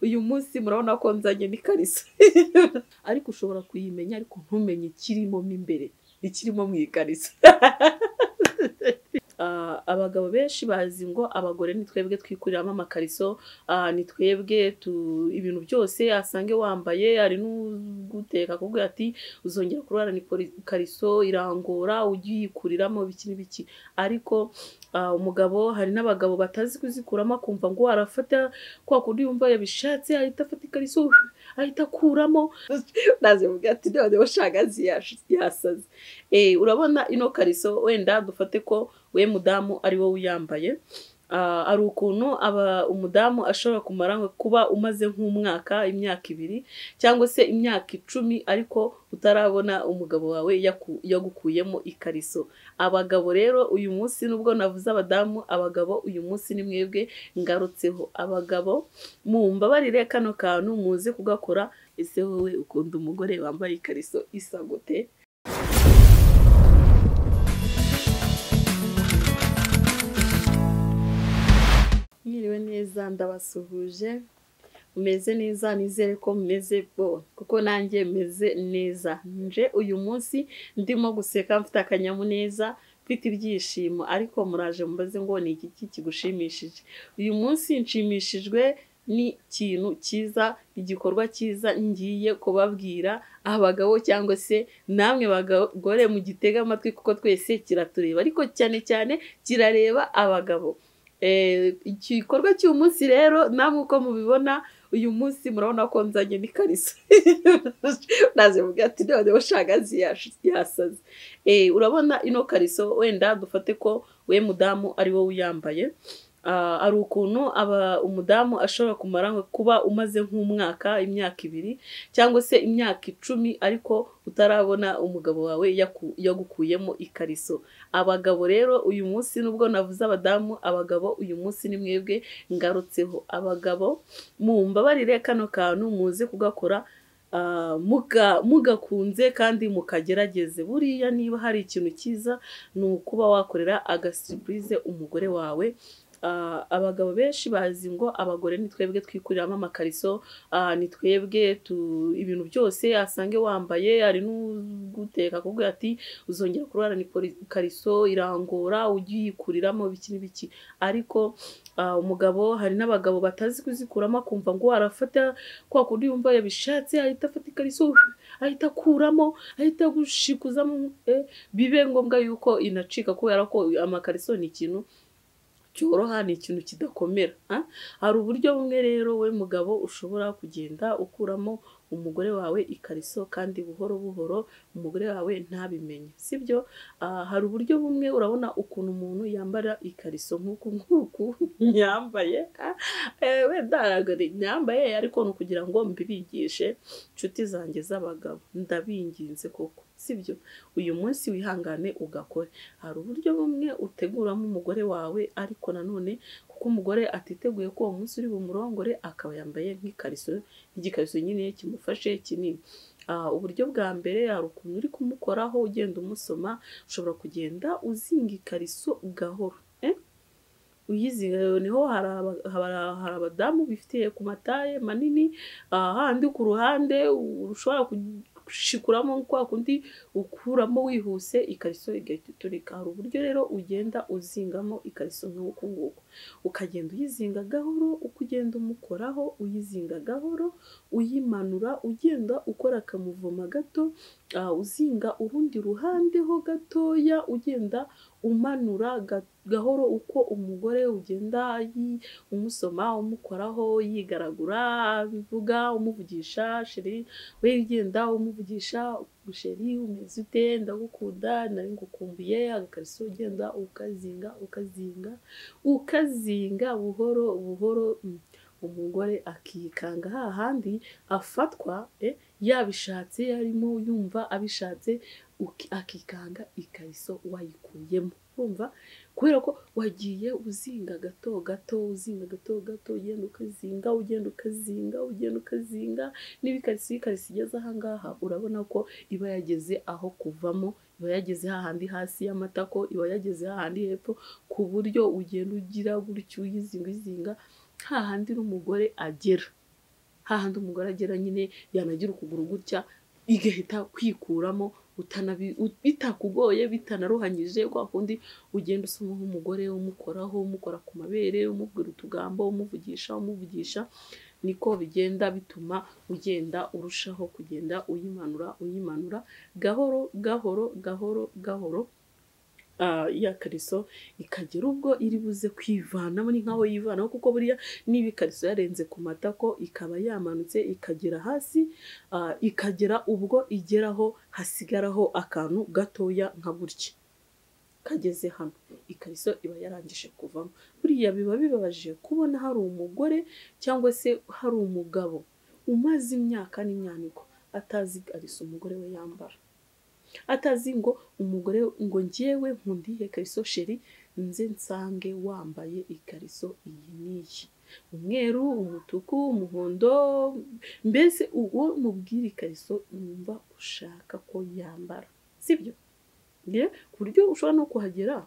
uyu munsi murabona ko nzanye n'ikariso ariko ushobora kuyimenya ariko ntumenye ikirimo mo imbere, ikirimo mu ikariso. Abagabo benshi bazi ngo abagore ni twebwe twikuriramo amakariso, ni twebwe ibintu byose asange wambaye, ari n'uguteka akubwira ati uzongera kurarana ikariso irangora ujye uyikuriramo biki n'ibiki. Ariko umugabo, hari n'abagabo batazi kuzikuramo akumva ngo arafata kwa kundi yumva yabishatse ahita afata ikariso ahita akuramo, naze mubwira ati none washagazi yasaze. Urabona ino kariso wenda dufate ko we mudamu ari wowe uyambaye, ari ukuntu umudamu ashobora kumara kuba umaze nk'umwaka, imyaka 2 cyangwa se imyaka 10 ariko utarabona umugabo wawe yagukuyemo ikariso. Abagabo rero uyu munsi nubwo navuze abadamu, abagabo uyu munsi ni mwebwe ngarutseho. Abagabo mumbabarire kano kantu muze kugakora. Ese wowe ukunda umugore wambaye ikariso isa gute? Mwiriwe neza, ndabasuhuje. Umeze neza, nizere ko mumeze kuko nanjye meze neza. Nje uyu munsi ndimo guseka, mfite akanyamuneza, mfite ibyishimo, ariko muraje mbaze ngo ni iki kigushimishije. Uyu munsi nshimishijwe ni ikintu cyiza, igikorwa cyiza ngiye kubabwira abagabo cyangwa se namwe bagore mu gitega amatwi kuko twese kiratureba, ariko cyane cyane kirareba abagabo. Igikorwa cy'uyu munsi rero namwe uko mubibona, uyu munsi murabona ko nzanye n'ikariso naze mubwira ati none washagazi yasaze. Urabona ino kariso wenda dufate ko we mudamu ari wowe uyambaye, ari ukuntu umudamu ashobora kumara kuba umaze nk'umwaka, imyaka 2 cyangwa se imyaka 10 ariko utarabona umugabo wawe yagukuyemo ikariso. Abagabo rero uyu munsi nubwo navuze abadamu, abagabo uyu munsi ni mwebwe ngarutseho. Abagabo mumbabarire kano kantu muze kugakora, mugakunze kandi mukagerageze. Buriya niba hari ikintu cyiza ni ukuba wakorera agasurprise umugore wawe. Abagabo benshi bazi ngo abagore ni twebwe twikuriramo amakariso, ni twebwe ibintu byose asange wambaye, ari n'uguteka akubwira ati uzongera kurarana ikariso irangora ujye uyikuriramo biki n'ibiki. Ariko umugabo, hari n'abagabo batazi kuzikuramo akumva ngo arafata kwa kundi yumva yabishatse ahita afata ikariso ahita akuramo, ahita gushikuzamo, bibe ngombwa yuko inacika kubera ko amakariso ni ikintu cyoroha, ni ikintu kidakomera. Hari uburyo bumwe rero we mugabo ushobora kugenda ukuramo umugore wawe ikariso kandi buhoro buhoro umugore wawe ntabimenye, sibyo? Hari uburyo bumwe, urabona ukuntu umuntu yambara ikariso nk'uku yambaye, wenda nyambaye ariko no kugira ngo mbibigishe inshuti zanjye z'abagabo, ndabinginze koko, sibyo? Uyu munsi wihangane ugakore. Hari uburyo bumwe uteguramo umugore wawe, ariko nanone kuko umugore atiteguye ko uwo munsi uri bumurongore akaba yambaye nk'ikariso, igikariso nyine kimufashe kinini. Uburyo bwa mbere, hari ukuntu uri kumukoraho ugenda umusoma, ushobora kugenda uzinga ikariso gahoro, uyizinga. Niho hari abadamu bifitiye ku mataye manini, handi ku ruhande ushobora gushikuramo kwa kundi ukuramo wihuse ikariso igahita iturika. Hari uburyo rero ugenda uzingamo ikariso nk'uku nguku, ukagenda uyizinga gahoro, uko ugenda umukoraho uyizinga gahoro, uyimanura ugenda ukora akamuvoma gato, uzinga urundi ruhande ho gatoya, ugenda umanura gahoro uko umugore ugenda umusoma, umukoraho, yigaragura, bivuga umuvugisha sheri, we ugenda umuvugisha sheri umeze ute, ndagukunda, nari ngukumbuye. Agakariso ugenda ukazinga buhoro buhoro, umugore akikanga hahandi afatwa, yabishatse, yarimo yumva abishatse, akikanga ikariso wayikuyemo. Urumva? Kubera ko wagiye uzinga gato gato, uzinga gato gato, ugenda ukazinga, niba ikariso igeze aha ngaha, urabona ko iba yageze aho kuvamo, iba yageze hahandi hasi y'amatako, iba yageze hahandi hepfo, ku buryo ugenda ugira gutyo uyizinga hahandi n'umugore agera. hahandi umugore agera nyine yanagira ukuguru gutya igahita kwikuramo bitakugoye bitanaruhanyije, kwa kundi ugenda usoma nk'umugore umukoraho, umukora ku mabere, umubwira utugambo, umuvugisha, niko bigenda bituma ugenda urushaho kugenda uyimanura gahoro gahoro. Ya kariso ikagera ubwo iri buze kwivanamo, ni nkaho yivanaho, kuko buriya niba ikariso yarenze ku matako ikaba yamanutse ikagera hasi, ikagera ubwo igeraho hasigaraho akantu gatoya nka gutya kageze hano, ikariso iba yarangije kuvamo. Buriya biba bibabaje kubona hari umugore cyangwa se hari umugabo umaze imyaka n'imyaniko atazi ikariso umugore we yambara, atazi ngo umugore ngo njyewe nkundiye kariso sheri nze nsange wambaye ikariso iyi n'iyi, umweru, umutuku, umuhondo, mbese uwo mubwira ikariso yumva ushaka ko yambara, sibyo? Ku buryo ushobora no kuhagera.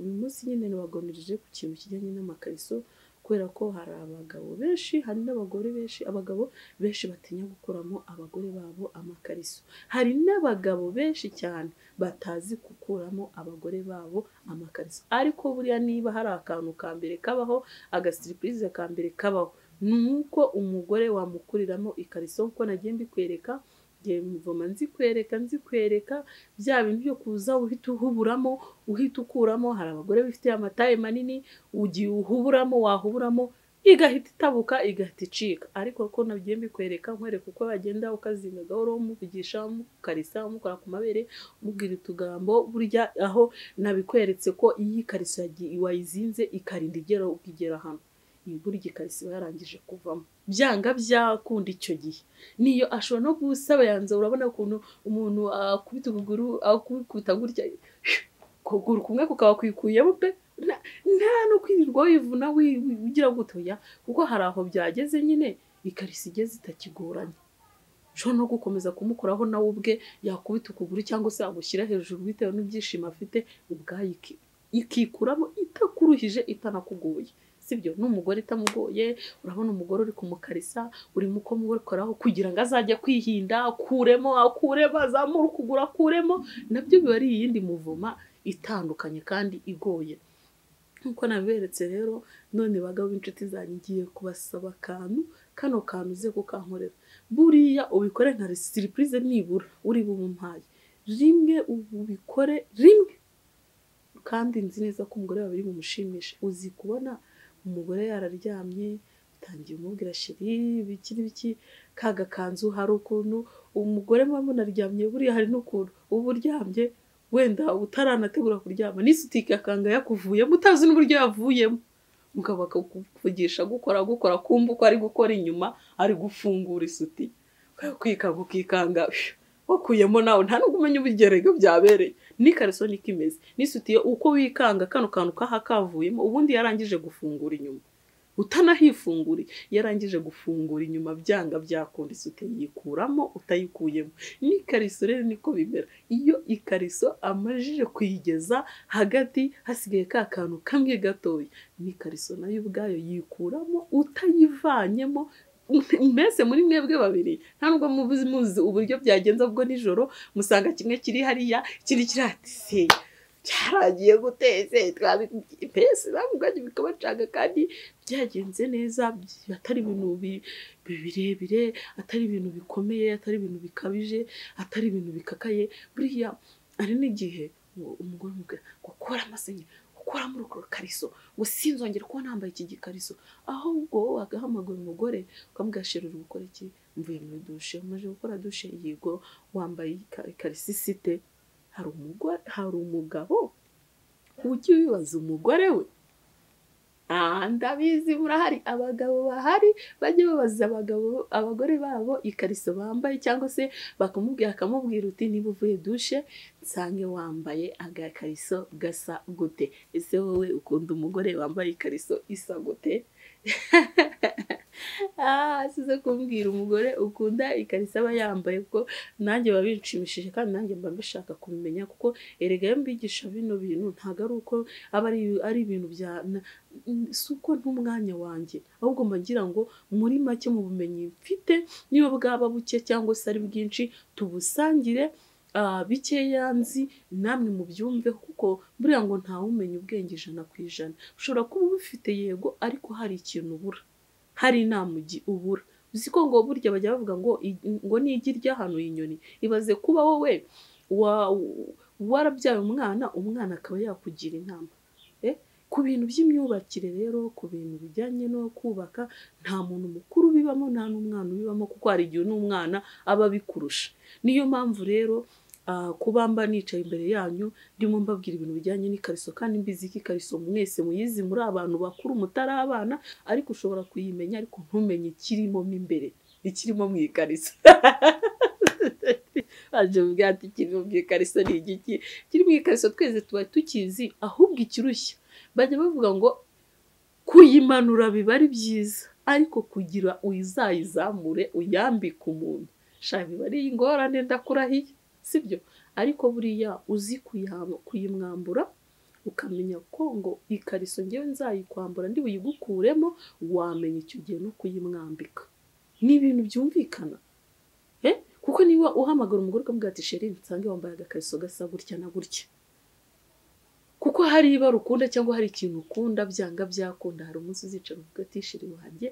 Uyu munsi nyine nabaganirije ku kintu kijyanye n'amakariso, kubera ko hari abagabo benshi, hari n'abagore benshi, abagabo benshi batinya gukuramo abagore babo amakariso, hari n'abagabo benshi cyane batazi gukuramo abagore babo amakariso. Ariko buriya niba hari akantu ka mbere kabaho, agasiripurize ka mbere kabaho, nuko umugore wamukuriramo ikariso, kuko nagiye mbikwereka, mvoma nzikwereka bya bintu byo kuza uhita uhuburamo, uhita ukuramo. Hari abagore bifite amataye manini, ugiye wahuburamo igahita itabuka igahita icika. Ariko ko nagiye mbikwereka nkwereka uko bagenda ukazinga gahoro, umuvugisha, umukarisa, umukora ku mabere, umubwira utugambo. Burya aho nabikweretse ko iyi kariso wayizinze ikarinda igera hano, burya ikariso yarangije kuvamo, byanga byakunda icyo gihe. Niyo ashobora no gusaba yanze, urabona ukuntu umuntu akubita ukuguru, akubita gutya ukuguru kumwe kukaba kwikuyemo pe, nta no kwirirwa wivuna ugira gutoya, kuko hari aho byageze nyine ikariso igeze itakigoranye. Ushobora no gukomeza kumukoraho nawe ubwe yakubita ukuguru cyangwa se agushyira hejuru bitewe n'ibyishimo afite ubwayo, ikikuramo itakuruhije itanakugoye, sibyo? N'umugore itamugoye, urabona umugore uri kumukarisa, urimo uko mukoraho kugira ngo azajya kwihinda, akuremo azamura ukuguru akuremo, nabyo biba ari iyindi muvuma itandukanye kandi igoye. Nkuko nabiberetse rero, none bagabo b'inshuti zanjye ngiye kubasaba kano kantu uze kukankorera. Buriya ubikore nka surprise, nibura uri bumpaye rimwe, ubikore rimwe, kandi nzi neza ko umugore wawe biri bumushimishe. Uzi kubona umugore yararyamye, utangiye umubwira sheri biki kaga kanzu, hari ukuntu umugore muba munaryamye, buriya hari n'ukuntu uba uryamye wenda utaranategura kuryama, n'isuti akanga yakuvuyemo utazi n'uburyo yavuyemo, mugabo akakuvugisha gukora kumva uko ari gukora inyuma, ari gufungura isuti, ukikanga wakuyemo nawe nta nubwo umenya ubigerego byabereye. N'ikariso niko imeze, n'isuti uko wikanga kano kantu kavuyemo, ubundi yarangije gufungura inyuma, utanahifunguriye yarangije gufungura inyuma, byanga byakunda isuti yikuramo utayikuyemo. N'ikariso rero niko bimera, iyo ikariso amajije kuyigeza hagati hasigaye ka kantu kamwe gatoya, n'ikariso nayo ubwayo yikuramo utayivanyemo. Mbese muri mwebwe babiri nta nubwo muzi uburyo byagenze, ubwo nijoro musanga kimwe kiri hariya, kiri ati se cyaragiye guteze twabipese bamuganye bikabacanga, kandi byagenze neza, atari ibintu birebire, atari ibintu bikomeye, atari ibintu bikabije, atari ibintu bikakaye. Buriya ari n'igihe umugore umubwira gukora amasenye, ukora muri uko kariso, ngo sinzongera kuba nambaye iki gikariso, ahubwo agahamagara umugore ukamubwira uri gukora iki? Mvuye muri dushe. Umaze gukora dushe? Yego. Wambaye ikariso isite? Hari umugabo ujye wibaza umugore we. Ndabizi murahari abagabo bahari bajye babaza abagore babo ikariso bambaye, cyangwa se akamubwira uti niba uvuye dushe nsange wambaye agakariso gasa gute. Ese wowe ukunda umugore wambaye ikariso isa gute? Size kumbwira umugore ukunda ikariso aba yambaye ko nanjye biba binshimishije kandi nanjye mba mbishaka kubimenya kuko erega iyo mbigisha bino bintu ntago ari uko aba ari ibintu si uko ntumwanya wanjye ahubwo mba ngira ngo muri make mu bumenyi mfite niyo bwaba buke cyangwa se ari bwinshi tubusangire bikeya nzi namwe mubyumve kuko buriya ngo ntawumenya ubwenge 100%. Ushobora kuba ubifite yego ariko hari ikintu ubura, hari inama ubura. Uzi ko ngo burya bajya bavuga ngo nigi ry'ahantu inyoni. Ibaze kuba wowe warabyaye umwana akaba yakugira inama. Ku bintu by'imyubakire rero, ku bintu bijyanye no kubaka, nta muntu mukuru bibamo nta n'umwana ubibamo kuko hari igihe n'umwana aba bikurusha. Niyo mpamvu rero kuba mba nicaye imbere yanyu ndimo mbabwira ibintu bijyanye n'ikariso kandi mbizi ko ikariso mwese muyizi muri abantu bakuru mutari abana, ariko ushobora kuyimenya ariko ntumenye ikirimo mo imbere, ikirimo mu ikariso. Aje ubwati ikirimo mu ikariso ni igiki? Kiri mu ikariso twese tuba tukizi, ahubwo ikirushya bajya bavuga ngo kuyimanura biba ari byiza, ariko kugira uyizayizamure uyambike umuntu biba ari ingorane ndakurahiye, sibyo? Ariko buriya uzi kuyimwambura ukamenya ko ngo ikariso ngewe nzayikwambura ndi buyigukuremo, wamenya icyo gihe no kuyimwambika. Ni ibintu byumvikana. Kuko niba uhamagara umugore ukamubwira ati sheri nsange wambaye agakariso gasa gutya na gutya, kuko hari ibara ukunda cyangwa hari ikintu ukunda byanga byakunda, hari umunsi uzicara uvuga ati sheri wanjye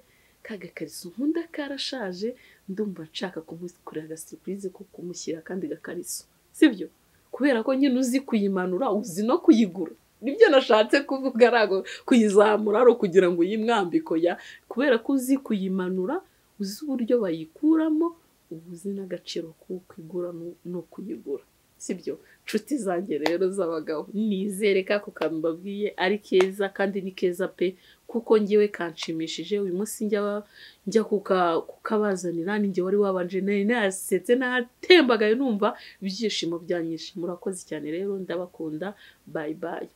kagakariso nkunda karashaje, ndumva nshaka kumukorera agasurprise ko kumushyira kandi gakariso, sibyo? Kubera ko nyine uzi kuyimanura uzi no kuyigura. Nibyo nashatse kuvuga, arago kuyizamura ari kugira ngo uyimwambiko ya, kubera ko uzi kuyimanura uzi uburyo bayikuramo, ubuzi n'agaciro k'ukigura no kuyigura, sibyo? Nshuti zanjye rero z'abagabo, nizere ko kambabwiye ari keza kandi ni keza pe, kuko ngiwe kanshimishije. Uyu munsi njya kukabazanira ninjye wari wabanje nasetse natembagaye numva ibyishimo byanyishe. Murakoze cyane rero, ndabakunda, bye bye.